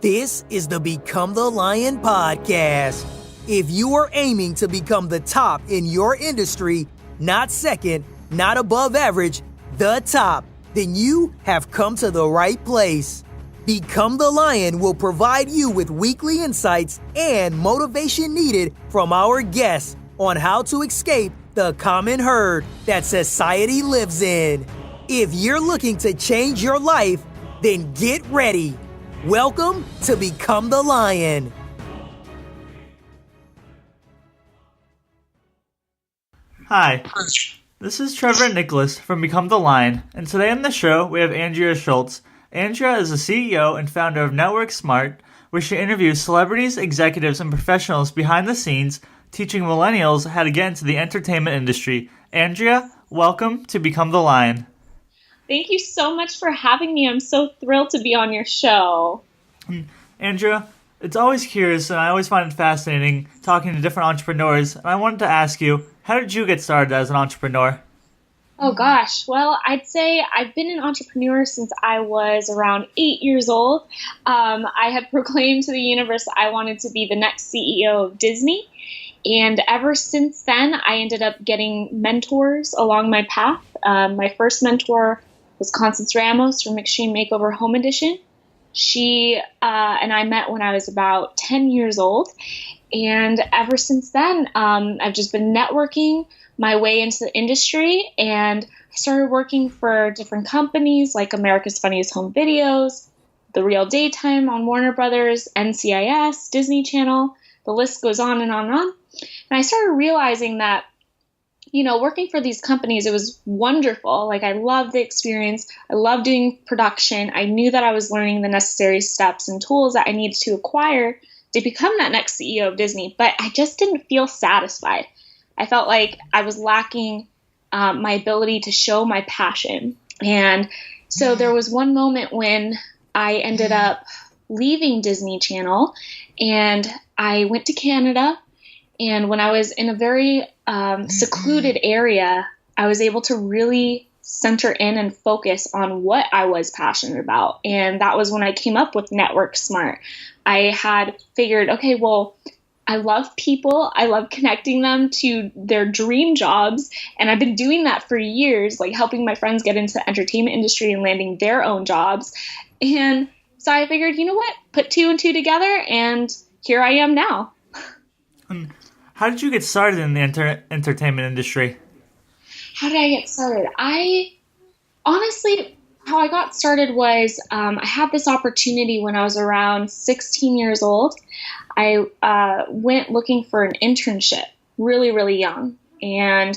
This is the Become the Lion podcast. If you are aiming to become the top in your industry, not second, not above average, the top, then you have come to the right place. Become the Lion will provide you with weekly insights and motivation needed from our guests on how to escape the common herd that society lives in. If you're looking to change your life, then get ready. Welcome to Become the Lion. Hi, this is Trevor and Nicholas from Become the Lion, and today on the show we have Andria Schultz. Andria is the CEO and founder of Network Smart, where she interviews celebrities, executives, and professionals behind the scenes, teaching millennials how to get into the entertainment industry. Andria, welcome to Become the Lion. Thank you so much for having me. I'm so thrilled to be on your show. Andria, it's always curious, and I always find it fascinating talking to different entrepreneurs. And I wanted to ask you, how did you get started as an entrepreneur? Oh gosh, well, I'd say I've been an entrepreneur since I was around 8 years old. I had proclaimed to the universe I wanted to be the next CEO of Disney. And ever since then, I ended up getting mentors along my path. My first mentor was Constance Ramos from Extreme Makeover Home Edition. She and I met when I was about 10 years old. And ever since then, I've just been networking my way into the industry. And I started working for different companies like America's Funniest Home Videos, The Real Daytime on Warner Brothers, NCIS, Disney Channel. The list goes on and on and on. And I started realizing that, working for these companies, it was wonderful. Like, I loved the experience. I loved doing production. I knew that I was learning the necessary steps and tools that I needed to acquire to become that next CEO of Disney. But I just didn't feel satisfied. I felt like I was lacking my ability to show my passion. And so there was one moment when I ended up leaving Disney Channel and I went to Canada. And when I was in a very secluded area, I was able to really center in and focus on what I was passionate about. And that was when I came up with Network Smart. I had figured, okay, well, I love people. I love connecting them to their dream jobs. And I've been doing that for years, like helping my friends get into the entertainment industry and landing their own jobs. And so I figured, you know what, put two and two together, and here I am now. How did you get started in the entertainment industry? How did I get started? Honestly, how I got started was I had this opportunity when I was around 16 years old. I went looking for an internship really, really young. And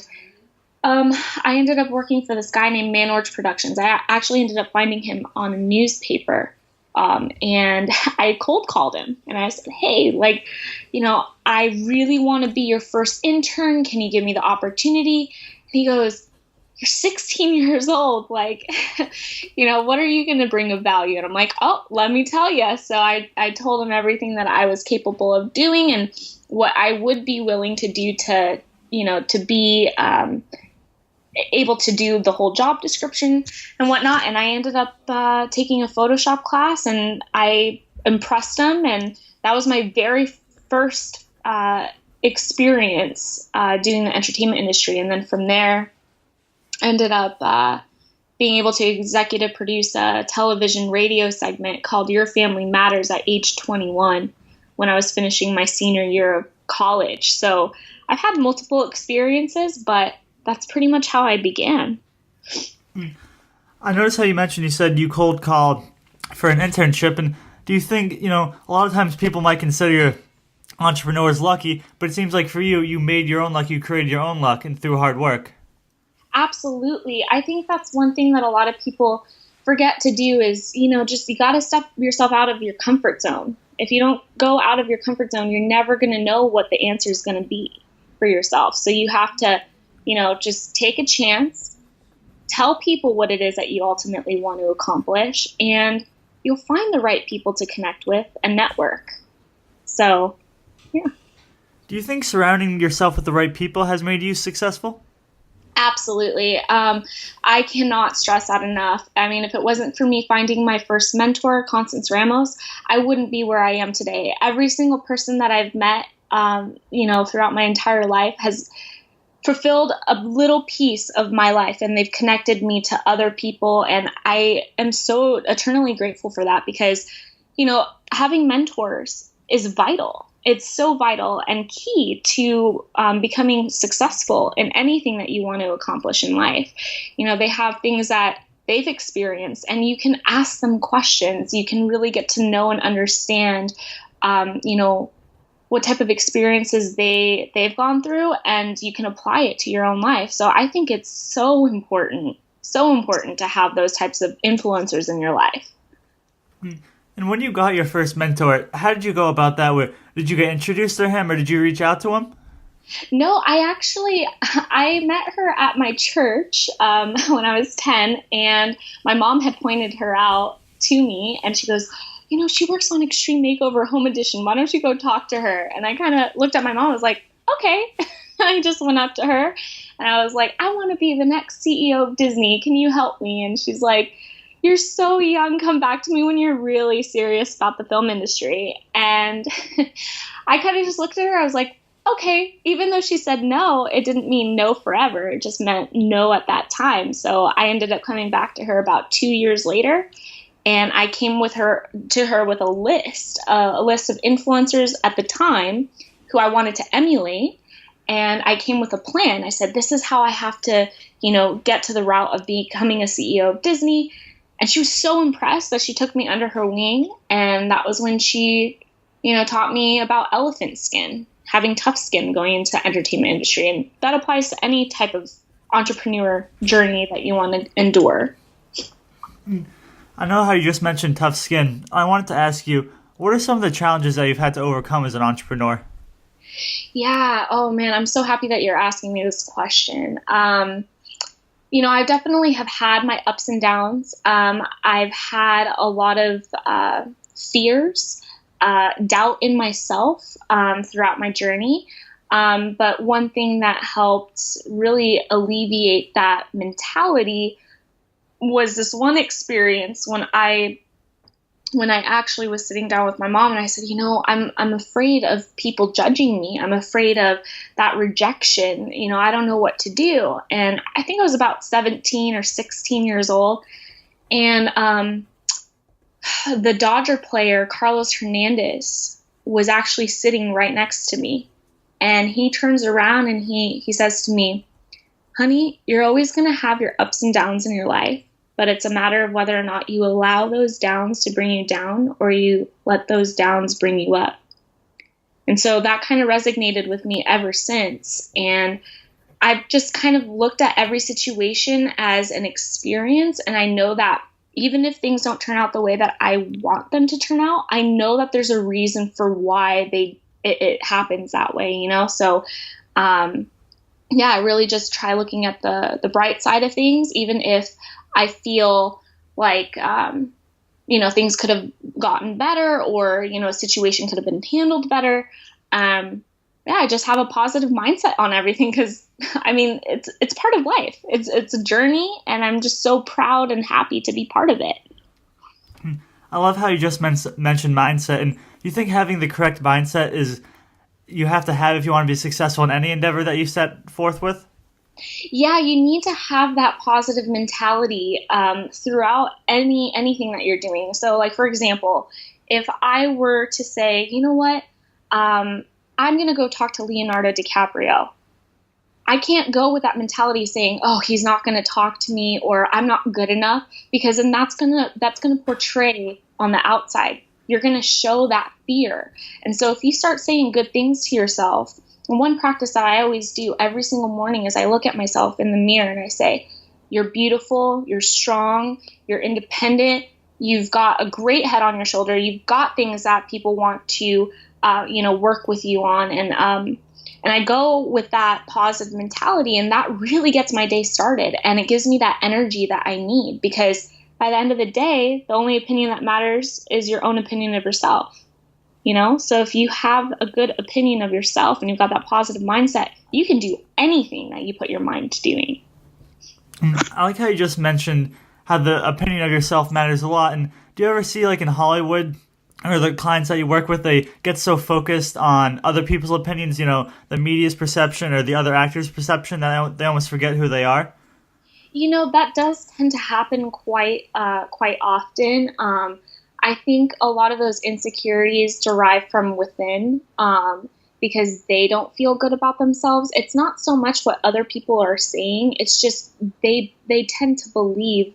I ended up working for this guy named Manorch Productions. I actually ended up finding him on a newspaper. And I cold called him and I said, hey, I really want to be your first intern. Can you give me the opportunity? And he goes, you're 16 years old. What are you going to bring of value? And I'm like, oh, let me tell you. So I told him everything that I was capable of doing and what I would be willing to do to be, able to do the whole job description and whatnot. And I ended up taking a Photoshop class and I impressed them. And that was my very first experience doing the entertainment industry. And then from there, I ended up being able to executive produce a television radio segment called Your Family Matters at age 21 when I was finishing my senior year of college. So I've had multiple experiences, but that's pretty much how I began. I noticed how you said you cold called for an internship. And do you think, a lot of times people might consider entrepreneurs lucky, but it seems like for you, you made your own luck, you created your own luck and through hard work. Absolutely. I think that's one thing that a lot of people forget to do is, you got to step yourself out of your comfort zone. If you don't go out of your comfort zone, you're never going to know what the answer is going to be for yourself. So you have to just take a chance, tell people what it is that you ultimately want to accomplish, and you'll find the right people to connect with and network. So, yeah. Do you think surrounding yourself with the right people has made you successful? Absolutely. I cannot stress that enough. I mean, if it wasn't for me finding my first mentor, Constance Ramos, I wouldn't be where I am today. Every single person that I've met, throughout my entire life has fulfilled a little piece of my life, and they've connected me to other people. And I am so eternally grateful for that because, having mentors is vital. It's so vital and key to becoming successful in anything that you want to accomplish in life. They have things that they've experienced, and you can ask them questions. You can really get to know and understand, what type of experiences they've gone through, and you can apply it to your own life. So I think it's so important to have those types of influencers in your life. And when you got your first mentor, how did you go about that? Did you get introduced to him, or did you reach out to him? No, I met her at my church when I was 10, and my mom had pointed her out to me, and she goes, she works on Extreme Makeover Home Edition. Why don't you go talk to her? And I kind of looked at my mom and was like, okay. I just went up to her and I was like, I want to be the next CEO of Disney. Can you help me? And she's like, you're so young. Come back to me when you're really serious about the film industry. And I kind of just looked at her. I was like, okay. Even though she said no, it didn't mean no forever. It just meant no at that time. So I ended up coming back to her about 2 years later. And I came to her with a list of influencers at the time who I wanted to emulate. And I came with a plan. I said, this is how I have to, get to the route of becoming a CEO of Disney. And she was so impressed that she took me under her wing. And that was when she, taught me about elephant skin, having tough skin going into the entertainment industry. And that applies to any type of entrepreneur journey that you want to endure. I know how you just mentioned tough skin. I wanted to ask you, what are some of the challenges that you've had to overcome as an entrepreneur? Yeah. Oh, man, I'm so happy that you're asking me this question. I definitely have had my ups and downs. I've had a lot of fears, doubt in myself throughout my journey. But one thing that helped really alleviate that mentality was this one experience when I actually was sitting down with my mom and I said, I'm afraid of people judging me. I'm afraid of that rejection. I don't know what to do. And I think I was about 17 or 16 years old. And the Dodger player, Carlos Hernandez, was actually sitting right next to me. And he turns around and he says to me, honey, you're always going to have your ups and downs in your life. But it's a matter of whether or not you allow those downs to bring you down or you let those downs bring you up. And so that kind of resonated with me ever since. And I've just kind of looked at every situation as an experience. And I know that even if things don't turn out the way that I want them to turn out, I know that there's a reason for why it happens that way, So, I really just try looking at the bright side of things, even if I feel like, things could have gotten better or, a situation could have been handled better. I just have a positive mindset on everything because, it's part of life. It's a journey, and I'm just so proud and happy to be part of it. I love how you just mentioned mindset. And you think having the correct mindset is you have to have if you want to be successful in any endeavor that you set forth with? Yeah, you need to have that positive mentality throughout anything that you're doing. So, like, for example, if I were to say, you know what, I'm going to go talk to Leonardo DiCaprio, I can't go with that mentality saying, oh, he's not going to talk to me or I'm not good enough, because then that's going to portray on the outside. You're going to show that fear. And so if you start saying good things to yourself, and one practice that I always do every single morning is I look at myself in the mirror and I say, you're beautiful, you're strong, you're independent, you've got a great head on your shoulder, you've got things that people want to, work with you on. And I go with that positive mentality, and that really gets my day started. And it gives me that energy that I need, because by the end of the day, the only opinion that matters is your own opinion of yourself. So if you have a good opinion of yourself and you've got that positive mindset, you can do anything that you put your mind to doing. I like how you just mentioned how the opinion of yourself matters a lot. And do you ever see, like in Hollywood, or the clients that you work with, they get so focused on other people's opinions, the media's perception or the other actor's perception, that they almost forget who they are? That does tend to happen quite often. I think a lot of those insecurities derive from within, because they don't feel good about themselves. It's not so much what other people are saying. It's just they tend to believe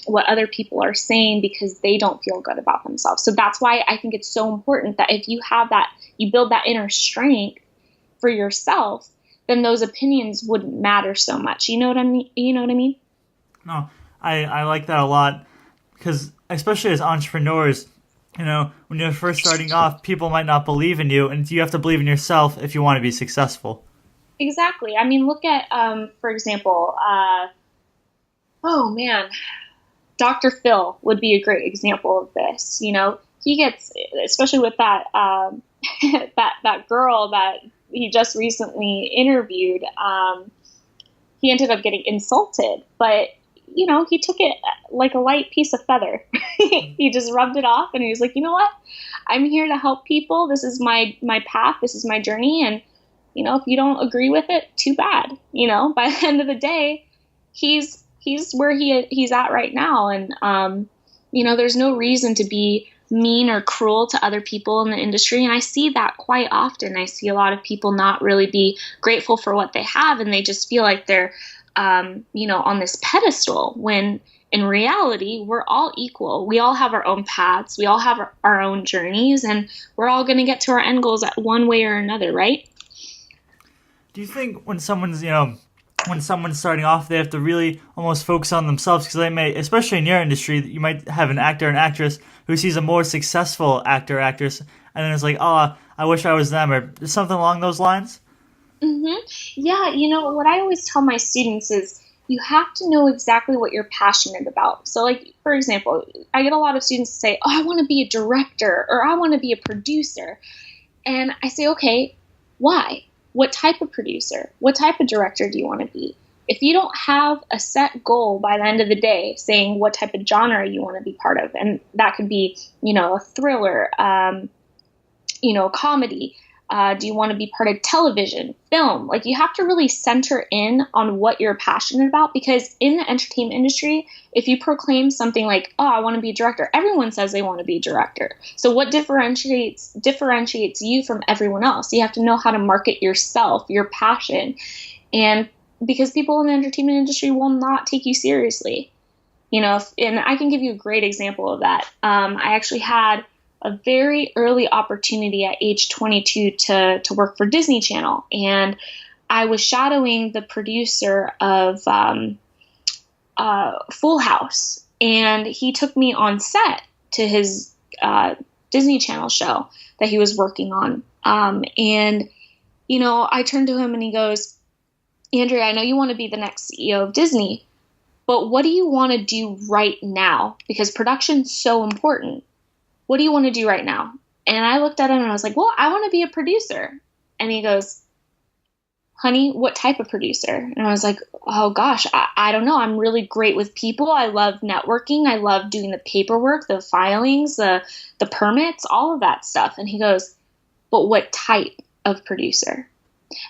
what other people are saying because they don't feel good about themselves. So that's why I think it's so important that if you have that, you build that inner strength for yourself, then those opinions wouldn't matter so much. You know what I mean? No, I like that a lot, because especially as entrepreneurs, when you're first starting off, people might not believe in you, and you have to believe in yourself if you want to be successful. Exactly. I mean, look at, for example, Dr. Phil would be a great example of this. He gets, especially with that that girl that he just recently interviewed, he ended up getting insulted, but he took it like a light piece of feather. He just rubbed it off, and he was like, you know what? I'm here to help people. This is my path. This is my journey. And, if you don't agree with it, too bad. By the end of the day, he's where he's at right now. And, there's no reason to be mean or cruel to other people in the industry. And I see that quite often. I see a lot of people not really be grateful for what they have, and they just feel like they're, on this pedestal, when in reality, we're all equal. We all have our own paths. We all have our own journeys, and we're all going to get to our end goals at one way or another, right? Do you think when someone's starting off, they have to really almost focus on themselves? Because they may, especially in your industry, you might have an actor or an actress who sees a more successful actor or actress, and then it's like, oh, I wish I was them, or something along those lines? Mm-hmm. Yeah, what I always tell my students is you have to know exactly what you're passionate about. So, like, for example, I get a lot of students say, oh, I want to be a director, or I want to be a producer. And I say, okay, why? What type of producer? What type of director do you want to be? If you don't have a set goal by the end of the day saying what type of genre you want to be part of, and that could be, a thriller, comedy, do you want to be part of television, film? Like, you have to really center in on what you're passionate about, because in the entertainment industry, if you proclaim something like, oh, I want to be a director, everyone says they want to be a director. So what differentiates you from everyone else? You have to know how to market yourself, your passion. And because people in the entertainment industry will not take you seriously, and I can give you a great example of that. I actually had a very early opportunity at age 22 to work for Disney Channel. And I was shadowing the producer of Full House. And he took me on set to his Disney Channel show that he was working on. And I turned to him and he goes, Andria, I know you want to be the next CEO of Disney, but what do you want to do right now? Because production's so important. What do you want to do right now? And I looked at him and I was like, well, I want to be a producer. And he goes, honey, what type of producer? And I was like, oh gosh, I don't know. I'm really great with people. I love networking. I love doing the paperwork, the filings, the permits, all of that stuff. And he goes, but what type of producer?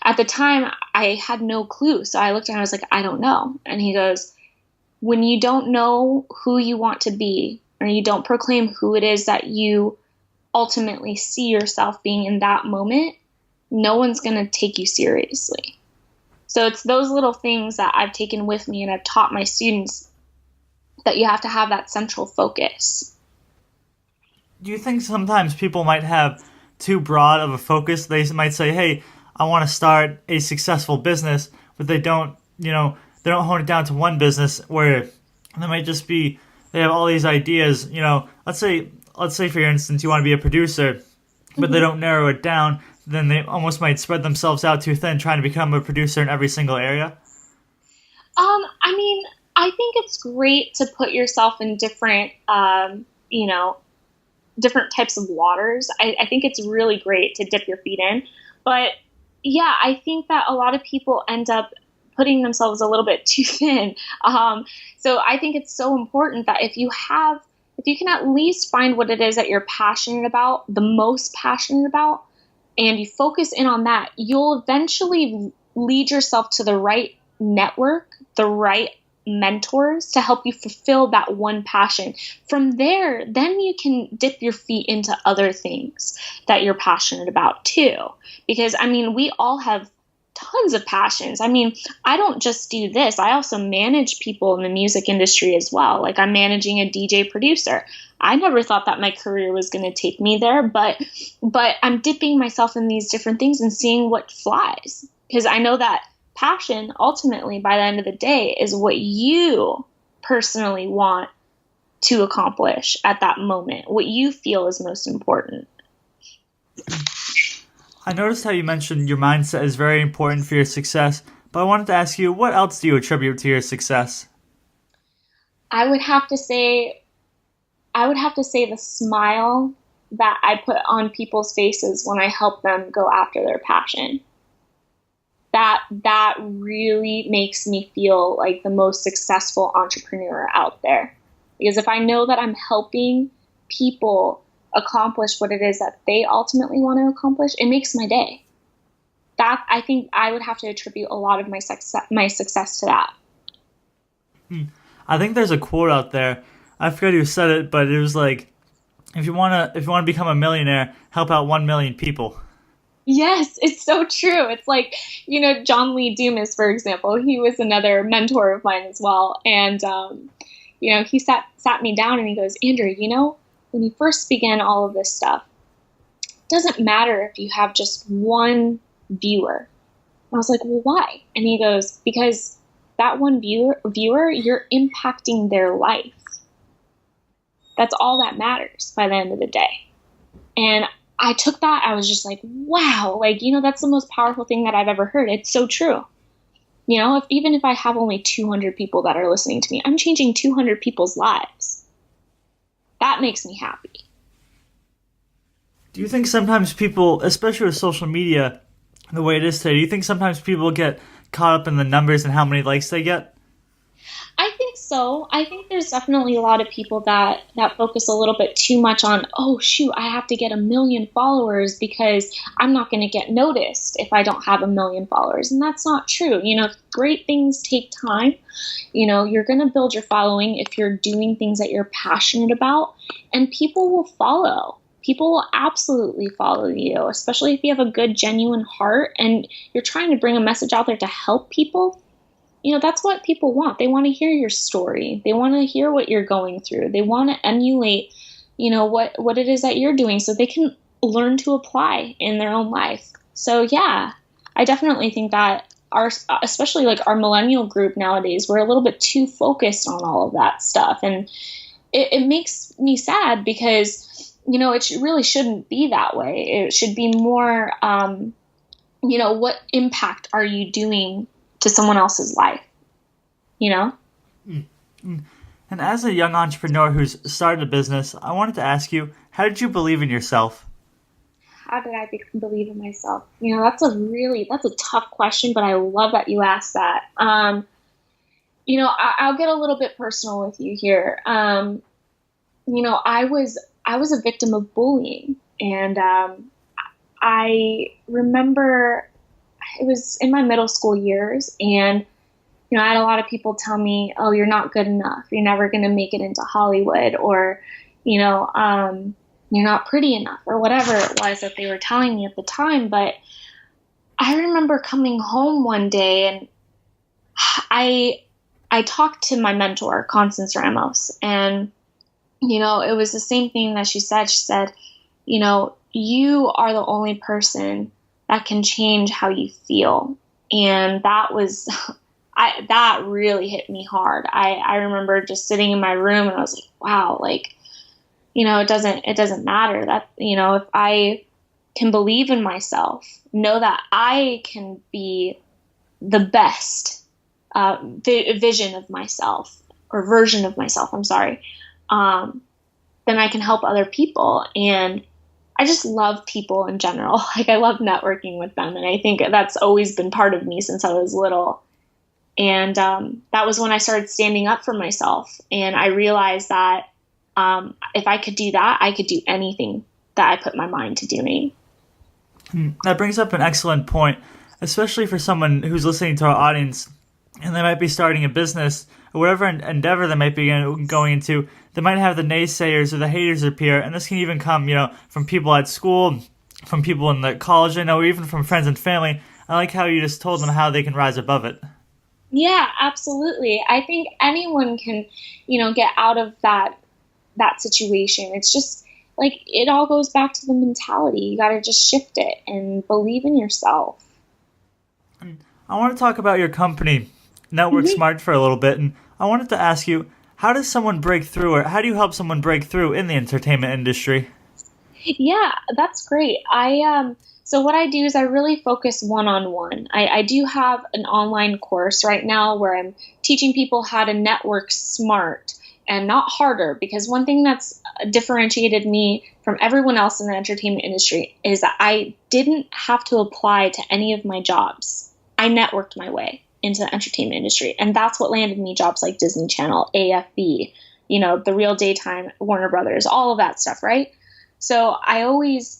At the time, I had no clue. So I looked at him and I was like, I don't know. And he goes, when you don't know who you want to be, or you don't proclaim who it is that you ultimately see yourself being in that moment, no one's going to take you seriously. So it's those little things that I've taken with me, and I've taught my students that you have to have that central focus. Do you think sometimes people might have too broad of a focus? They might say, hey, I want to start a successful business, but they don't hone it down to one business, where they might just be, they have all these ideas, let's say for instance, you want to be a producer, but they don't narrow it down, then they almost might spread themselves out too thin trying to become a producer in every single area. I mean, I think it's great to put yourself in different, different types of waters. I think it's really great to dip your feet in, but yeah, I think that a lot of people end up putting themselves a little bit too thin. So I think it's so important that if you can at least find what it is that you're passionate about, the most passionate about, and you focus in on that, you'll eventually lead yourself to the right network, the right mentors to help you fulfill that one passion. From there, then you can dip your feet into other things that you're passionate about too. Because, I mean, we all have tons of passions. I mean, I don't just do this. I also manage people in the music industry as well. Like, I'm managing a DJ producer. I never thought that my career was going to take me there, but I'm dipping myself in these different things and seeing what flies. Because I know that passion, ultimately, by the end of the day, is what you personally want to accomplish at that moment, what you feel is most important. I noticed how you mentioned your mindset is very important for your success, but I wanted to ask you, what else do you attribute to your success? I would have to say the smile that I put on people's faces when I help them go after their passion. That really makes me feel like the most successful entrepreneur out there. Because if I know that I'm helping people accomplish what it is that they ultimately want to accomplish, it makes my day. That, I think I would have to attribute a lot of my success to that. I think there's a quote out there. I forget who said it, but it was like, if you want to become a millionaire, help out 1 million people. Yes, it's so true. It's like, John Lee Dumas, for example, he was another mentor of mine as well. And, he sat me down and he goes, Andrea, when you first began all of this stuff, it doesn't matter if you have just one viewer. And I was like, well, why? And he goes, because that one viewer, you're impacting their life. That's all that matters by the end of the day. And I took that, I was just like, wow, that's the most powerful thing that I've ever heard. It's so true. Even if I have only 200 people that are listening to me, I'm changing 200 people's lives. That makes me happy. Do you think sometimes people, especially with social media, the way it is today, do you think sometimes people get caught up in the numbers and how many likes they get? I think so. I think there's definitely a lot of people that focus a little bit too much on, oh, shoot, I have to get 1 million followers because I'm not going to get noticed if I don't have 1 million followers. And that's not true. Great things take time. You're going to build your following if you're doing things that you're passionate about, and people will follow. People will absolutely follow you, especially if you have a good, genuine heart and you're trying to bring a message out there to help people. That's what people want. They want to hear your story. They want to hear what you're going through. They want to emulate, what it is that you're doing so they can learn to apply in their own life. So yeah, I definitely think that especially our millennial group nowadays, we're a little bit too focused on all of that stuff. And it makes me sad because, it really shouldn't be that way. It should be more, what impact are you doing to someone else's life, And as a young entrepreneur who's started a business, I wanted to ask you, how did you believe in yourself? How did I believe in myself? That's a tough question, but I love that you asked that. I'll get a little bit personal with you here. I was a victim of bullying, and I remember it was in my middle school years, and I had a lot of people tell me, oh, you're not good enough, you're never going to make it into Hollywood, or you're not pretty enough, or whatever it was that they were telling me at the time. But I remember coming home one day, and I talked to my mentor, Constance Ramos, and it was the same thing that she said. She said, you are the only person that can change how you feel. And that was, that really hit me hard. I remember just sitting in my room and I was like, wow, it doesn't matter that, if I can believe in myself, know that I can be the best vision of myself, or version of myself, I'm sorry, then I can help other people. And I just love people in general. I love networking with them. And I think that's always been part of me since I was little. And that was when I started standing up for myself. And I realized that if I could do that, I could do anything that I put my mind to doing. That brings up an excellent point, especially for someone who's listening to our audience and they might be starting a business or whatever endeavor they might be going into. They might have the naysayers or the haters appear, and this can even come, from people at school, from people in the college, I know, or even from friends and family. I like how you just told them how they can rise above it. Yeah, absolutely. I think anyone can, get out of that situation. It's just like it all goes back to the mentality. You got to just shift it and believe in yourself. I want to talk about your company, Network Smart, for a little bit, and I wanted to ask you, how does someone break through, or how do you help someone break through in the entertainment industry? Yeah, that's great. So what I do is I really focus one-on-one. I do have an online course right now where I'm teaching people how to network smart and not harder, because one thing that's differentiated me from everyone else in the entertainment industry is that I didn't have to apply to any of my jobs. I networked my way into the entertainment industry, and that's what landed me jobs like Disney Channel, AFB, The Real Daytime, Warner Brothers, all of that stuff, right? So I always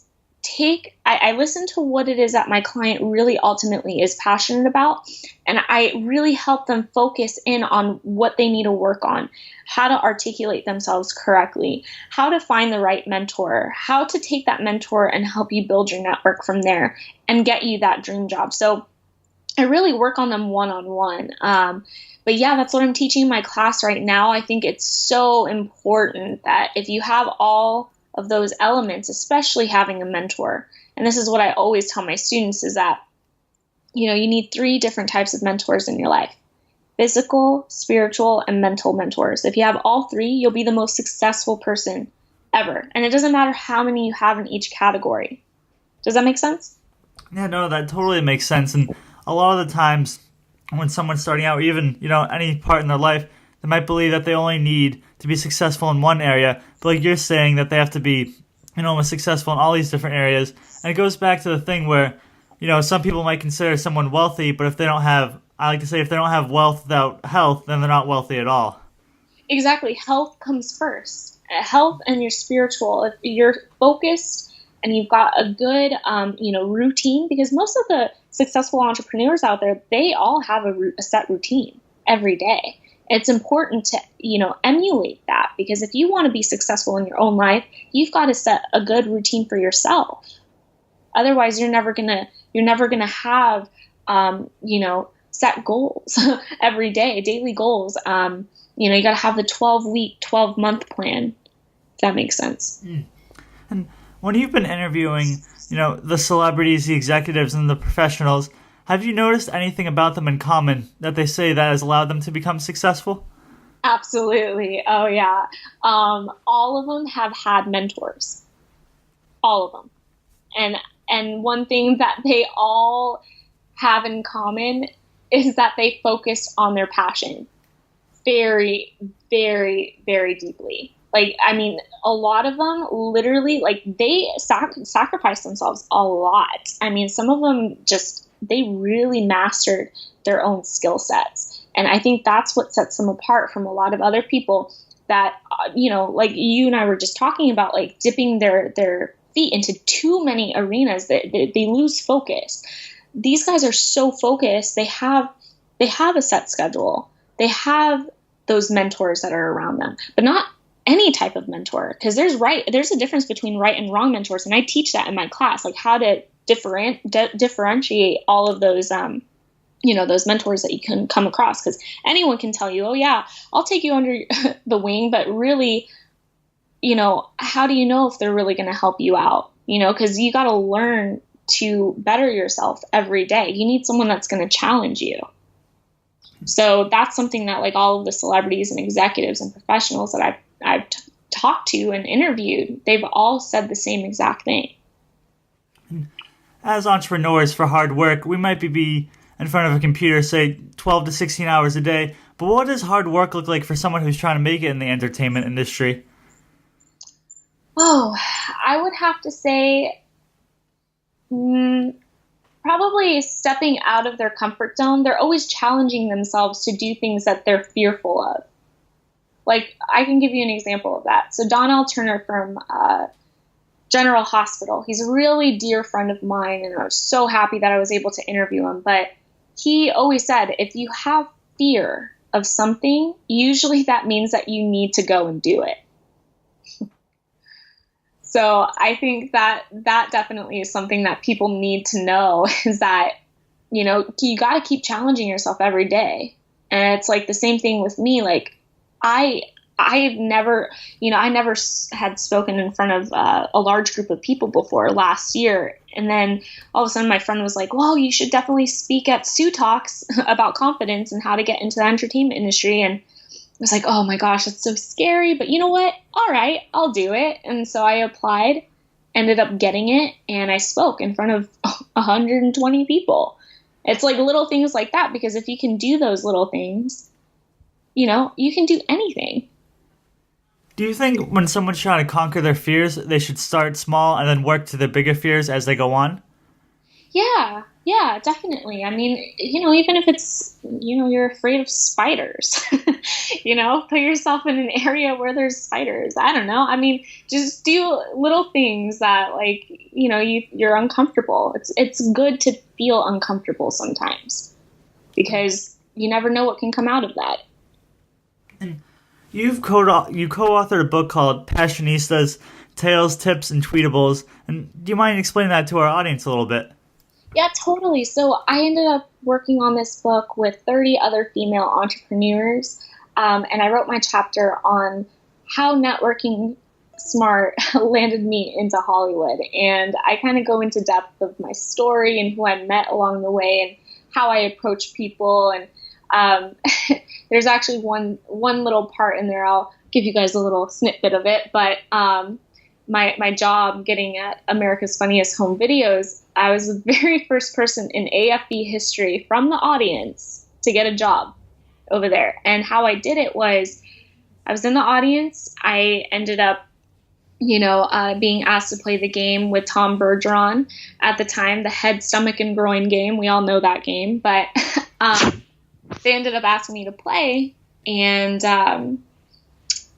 I listen to what it is that my client really ultimately is passionate about, and I really help them focus in on what they need to work on, how to articulate themselves correctly, how to find the right mentor, how to take that mentor and help you build your network from there and get you that dream job. So I really work on them one-on-one. But yeah, that's what I'm teaching in my class right now. I think it's so important that if you have all of those elements, especially having a mentor. And this is what I always tell my students is that, you need 3 different types of mentors in your life: physical, spiritual, and mental mentors. If you have all 3, you'll be the most successful person ever. And it doesn't matter how many you have in each category. Does that make sense? Yeah, no, that totally makes sense. And a lot of the times when someone's starting out, or even, any part in their life, they might believe that they only need to be successful in one area, but like you're saying, that they have to be, successful in all these different areas. And it goes back to the thing where, some people might consider someone wealthy, but if they don't have, I like to say, if they don't have wealth without health, then they're not wealthy at all. Exactly. Health comes first. Health and your spiritual. If you're focused and you've got a good, routine, because most of the successful entrepreneurs out there, they all have a set routine every day. It's important to, emulate that, because if you want to be successful in your own life, you've got to set a good routine for yourself. Otherwise, you're never gonna have, set goals every day, daily goals. You got to have the 12-week, 12-month plan. If that makes sense. And when you've been interviewing, the celebrities, the executives, and the professionals, have you noticed anything about them in common that they say that has allowed them to become successful? Absolutely. Oh, yeah. All of them have had mentors. All of them. And one thing that they all have in common is that they focus on their passion very, very, very deeply. A lot of them literally, they sacrifice themselves a lot. Some of them they really mastered their own skill sets. And I think that's what sets them apart from a lot of other people that, like you and I were just talking about, dipping their feet into too many arenas. They lose focus. These guys are so focused. They have a set schedule. They have those mentors that are around them, but not any type of mentor, because there's a difference between right and wrong mentors. And I teach that in my class, how to differentiate all of those, those mentors that you can come across, because anyone can tell you, oh yeah, I'll take you under the wing, but really, how do you know if they're really going to help you out? Because you got to learn to better yourself every day. You need someone that's going to challenge you. So that's something that all of the celebrities and executives and professionals that I've talked to and interviewed, they've all said the same exact thing. As entrepreneurs, for hard work, we might be in front of a computer, say 12 to 16 hours a day. But what does hard work look like for someone who's trying to make it in the entertainment industry? Oh, I would have to say probably stepping out of their comfort zone. They're always challenging themselves to do things that they're fearful of. Like, I can give you an example of that. So Don L. Turner from General Hospital, he's a really dear friend of mine, and I was so happy that I was able to interview him. But he always said, if you have fear of something, usually that means that you need to go and do it. So I think that definitely is something that people need to know, is that, you got to keep challenging yourself every day. And it's like the same thing with me. Like, I never had spoken in front of a large group of people before last year. And then all of a sudden my friend was like, well, you should definitely speak at Sue Talks about confidence and how to get into the entertainment industry. And I was like, oh my gosh, that's so scary. But you know what? All right, I'll do it. And so I applied, ended up getting it, and I spoke in front of 120 people. It's like little things like that, because if you can do those little things, you can do anything. Do you think when someone's trying to conquer their fears, they should start small and then work to their bigger fears as they go on? Yeah, definitely. I mean, even if it's, you're afraid of spiders, put yourself in an area where there's spiders. I don't know. I mean, just do little things that, like, you're uncomfortable. It's good to feel uncomfortable sometimes, because you never know what can come out of that. And you co-authored a book called Passionistas, Tales, Tips, and Tweetables. And do you mind explaining that to our audience a little bit? Yeah, totally. So I ended up working on this book with 30 other female entrepreneurs, and I wrote my chapter on how networking smart landed me into Hollywood. And I kind of go into depth of my story and who I met along the way and how I approach people. And there's actually one little part in there. I'll give you guys a little snippet of it. But my job getting at America's Funniest Home Videos, I was the very first person in AFB history from the audience to get a job over there. And how I did it was, I was in the audience. I ended up, being asked to play the game with Tom Bergeron at the time, the head, stomach, and groin game. We all know that game. But they ended up asking me to play. And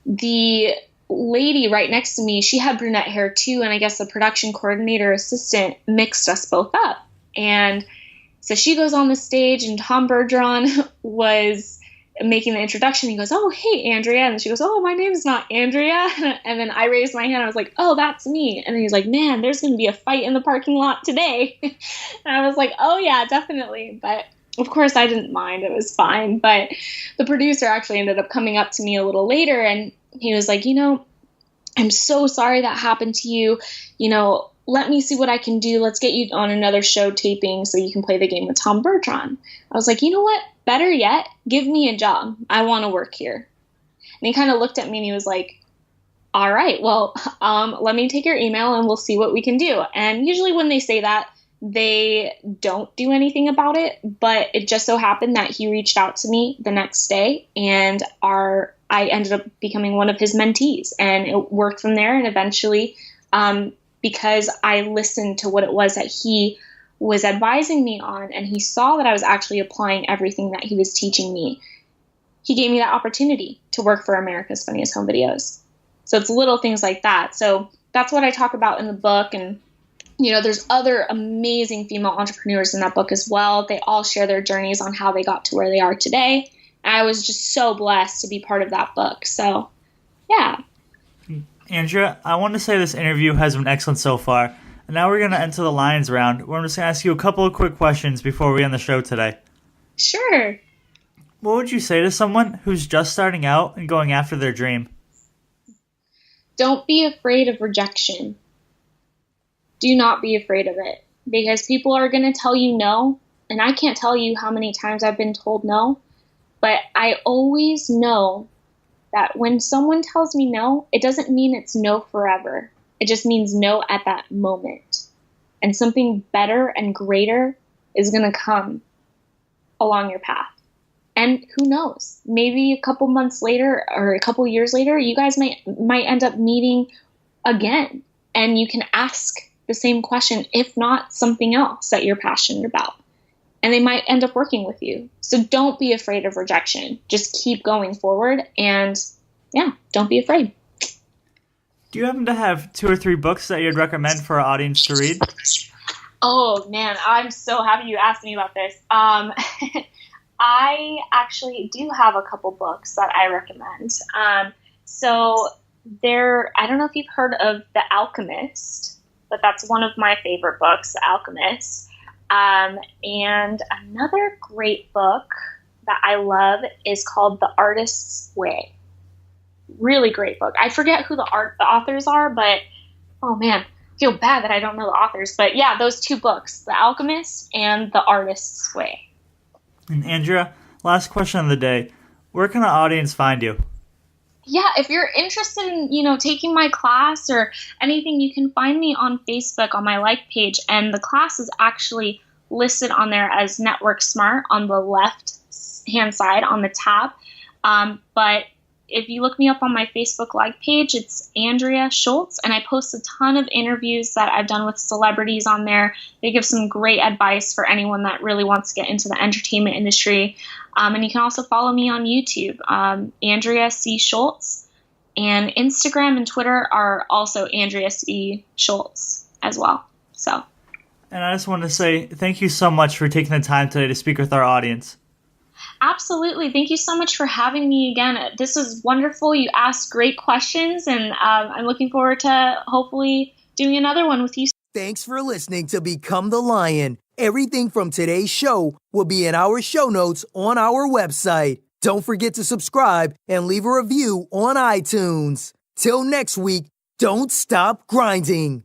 the lady right next to me, she had brunette hair too, and I guess the production coordinator assistant mixed us both up. And so she goes on the stage, and Tom Bergeron was making the introduction. He goes, "Oh, hey, Andria." And she goes, "Oh, my name's not Andria." And then I raised my hand. I was like, "Oh, that's me." And then he's like, "Man, there's going to be a fight in the parking lot today." And I was like, "Oh, yeah, definitely." But of course, I didn't mind. It was fine. But the producer actually ended up coming up to me a little later, and he was like, "I'm so sorry that happened to you. Let me see what I can do. Let's get you on another show taping so you can play the game with Tom Bergeron." I was like, "You know what? Better yet, give me a job. I want to work here." And he kind of looked at me and he was like, "All right, well, let me take your email and we'll see what we can do." And usually when they say that, they don't do anything about it. But it just so happened that he reached out to me the next day, and I ended up becoming one of his mentees, and it worked from there. And eventually, because I listened to what it was that he was advising me on, and he saw that I was actually applying everything that he was teaching me, he gave me that opportunity to work for America's Funniest Home Videos. So it's little things like that. So that's what I talk about in the book. And, there's other amazing female entrepreneurs in that book as well. They all share their journeys on how they got to where they are today. I was just so blessed to be part of that book. So, yeah. Andria, I want to say this interview has been excellent so far. And now we're going to enter the Lions round, where I'm just going to ask you a couple of quick questions before we end the show today. Sure. What would you say to someone who's just starting out and going after their dream? Don't be afraid of rejection. Do not be afraid of it, because people are going to tell you no. And I can't tell you how many times I've been told no. But I always know that when someone tells me no, it doesn't mean it's no forever. It just means no at that moment. And something better and greater is going to come along your path. And who knows, maybe a couple months later or a couple years later, you guys might end up meeting again. And you can ask the same question, if not something else that you're passionate about. And they might end up working with you. So don't be afraid of rejection. Just keep going forward and don't be afraid. Do you happen to have 2 or 3 books that you'd recommend for our audience to read? Oh man, I'm so happy you asked me about this. I actually do have a couple books that I recommend. So I don't know if you've heard of The Alchemist, but that's one of my favorite books, The Alchemist. And another great book that I love is called The Artist's Way. Really great book. I forget who the authors are, but oh man, I feel bad that I don't know the authors. But yeah, those 2 books, The Alchemist and The Artist's Way. And Andria, last question of the day. Where can our audience find you? Yeah, if you're interested in, taking my class or anything, you can find me on Facebook on my like page. And the class is actually listed on there as Network Smart on the left-hand side on the tab. But if you look me up on my Facebook like page, it's Andria Schultz, and I post a ton of interviews that I've done with celebrities on there. They give some great advice for anyone that really wants to get into the entertainment industry. And you can also follow me on YouTube, Andria C. Schultz, and Instagram and Twitter are also Andria C. Schultz as well. So. And I just want to say thank you so much for taking the time today to speak with our audience. Absolutely. Thank you so much for having me again. This was wonderful. You asked great questions, and I'm looking forward to hopefully doing another one with you. Thanks for listening to Become the Lion. Everything from today's show will be in our show notes on our website. Don't forget to subscribe and leave a review on iTunes. Till next week, don't stop grinding.